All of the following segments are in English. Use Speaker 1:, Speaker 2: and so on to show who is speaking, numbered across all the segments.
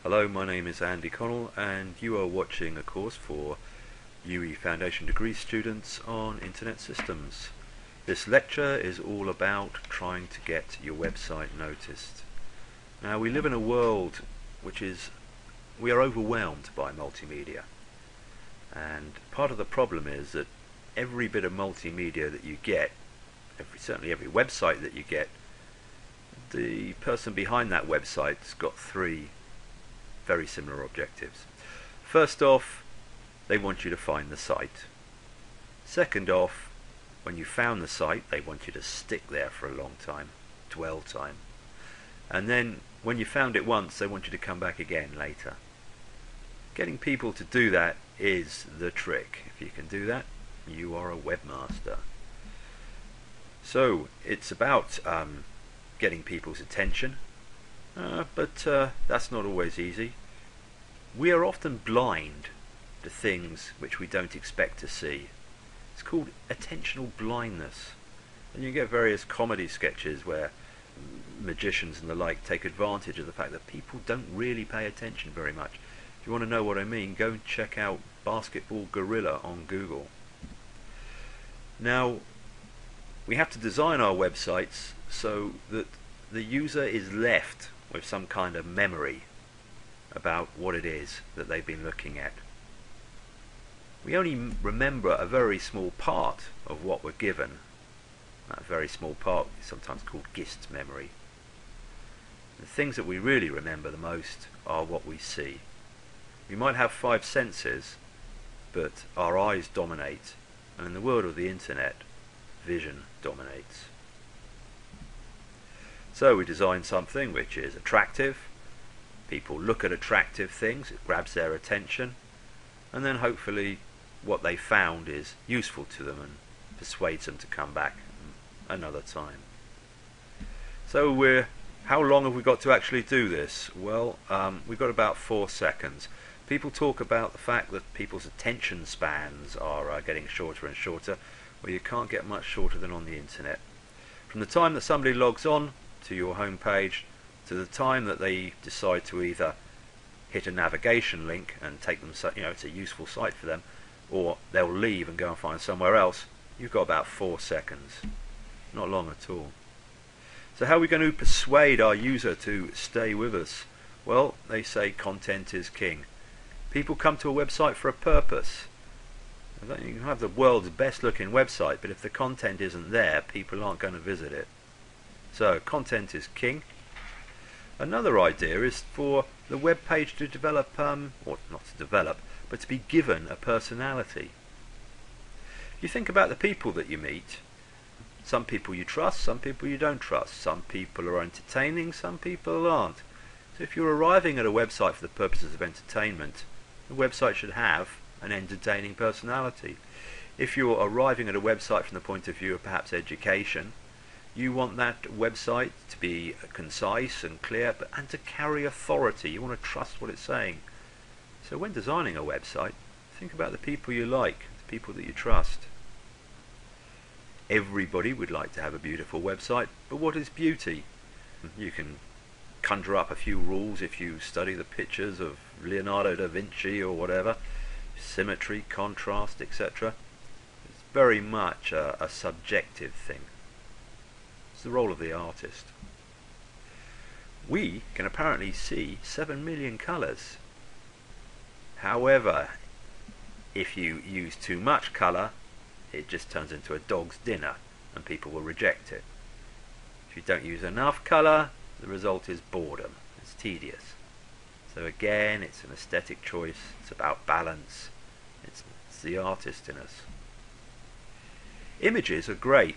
Speaker 1: Hello, my name is Andy Connell and you are watching a course for UE Foundation degree students on Internet Systems. This lecture is all about trying to get your website noticed. Now, we live in a world we are overwhelmed by multimedia, and part of the problem is that every bit of multimedia that you get, certainly every website that you get, the person behind that website's got three very similar objectives. First off, they want you to find the site. Second off, when you found the site, they want you to stick there for a long time, dwell time. And then when you found it once, they want you to come back again later. Getting people to do that is the trick. If you can do that, you are a webmaster. So it's about getting people's attention, but that's not always easy. We are often blind to things which we don't expect to see. It's called attentional blindness. And you get various comedy sketches where magicians and the like take advantage of the fact that people don't really pay attention very much. If you want to know what I mean, go and check out Basketball Gorilla on Google. Now, we have to design our websites so that the user is left with some kind of memory about what it is that they've been looking at. We only remember a very small part of what we're given. That very small part is sometimes called gist memory. The things that we really remember the most are what we see. We might have five senses, but our eyes dominate, and in the world of the internet, vision dominates. So we design something which is attractive. People look at attractive things, it grabs their attention, and then hopefully what they found is useful to them and persuades them to come back another time. So how long have we got to actually do this? Well, we've got about 4 seconds. People talk about the fact that people's attention spans are getting shorter and shorter. Well, you can't get much shorter than on the internet. From the time that somebody logs on to your home page to the time that they decide to either hit a navigation link and take them, it's a useful site for them, or they'll leave and go and find somewhere else, you've got about 4 seconds. Not long at all. So how are we going to persuade our user to stay with us? Well, they say content is king. People come to a website for a purpose. You can have the world's best looking website, but if the content isn't there, people aren't going to visit it. So content is king. Another idea is for the web page to develop, or not to develop, but to be given a personality. You think about the people that you meet. Some people you trust, some people you don't trust. Some people are entertaining, some people aren't. So if you're arriving at a website for the purposes of entertainment, the website should have an entertaining personality. If you're arriving at a website from the point of view of perhaps education, you want that website to be concise and clear, and to carry authority. You want to trust what it's saying. So when designing a website, think about the people you like, the people that you trust. Everybody would like to have a beautiful website, but what is beauty? You can conjure up a few rules if you study the pictures of Leonardo da Vinci or whatever. Symmetry, contrast, etc. It's very much a subjective thing. It's the role of the artist. We can apparently see 7 million colours. However, if you use too much colour, it just turns into a dog's dinner and people will reject it. If you don't use enough colour, the result is boredom. It's tedious. So again, it's an aesthetic choice. It's about balance. It's the artist in us. Images are great.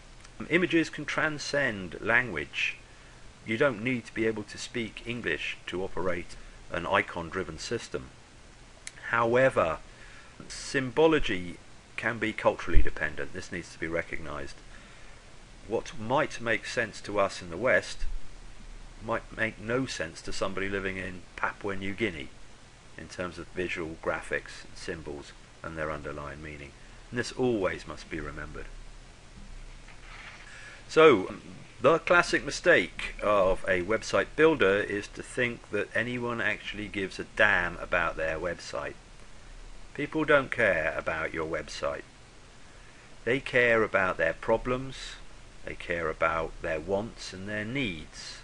Speaker 1: Images can transcend language. You don't need to be able to speak English to operate an icon-driven system. However, symbology can be culturally dependent. This needs to be recognized. What might make sense to us in the West might make no sense to somebody living in Papua New Guinea in terms of visual graphics and symbols and their underlying meaning. And this always must be remembered. So, the classic mistake of a website builder is to think that anyone actually gives a damn about their website. People don't care about your website. They care about their problems, they care about their wants and their needs.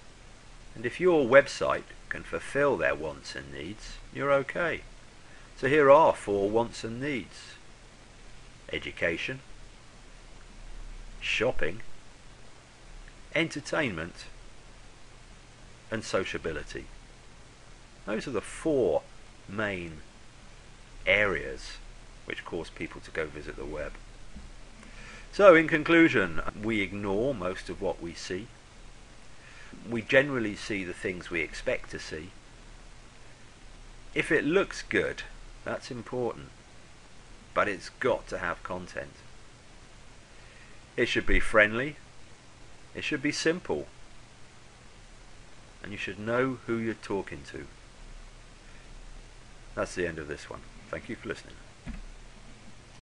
Speaker 1: And if your website can fulfill their wants and needs, you're okay. So here are 4 wants and needs: education, shopping, entertainment, and sociability. Those are the 4 main areas which cause people to go visit the web. So in conclusion, we ignore most of what we see. We generally see the things we expect to see. If it looks good, that's important, but it's got to have content. It should be friendly, it should be simple, and you should know who you're talking to. That's the end of this one. Thank you for listening.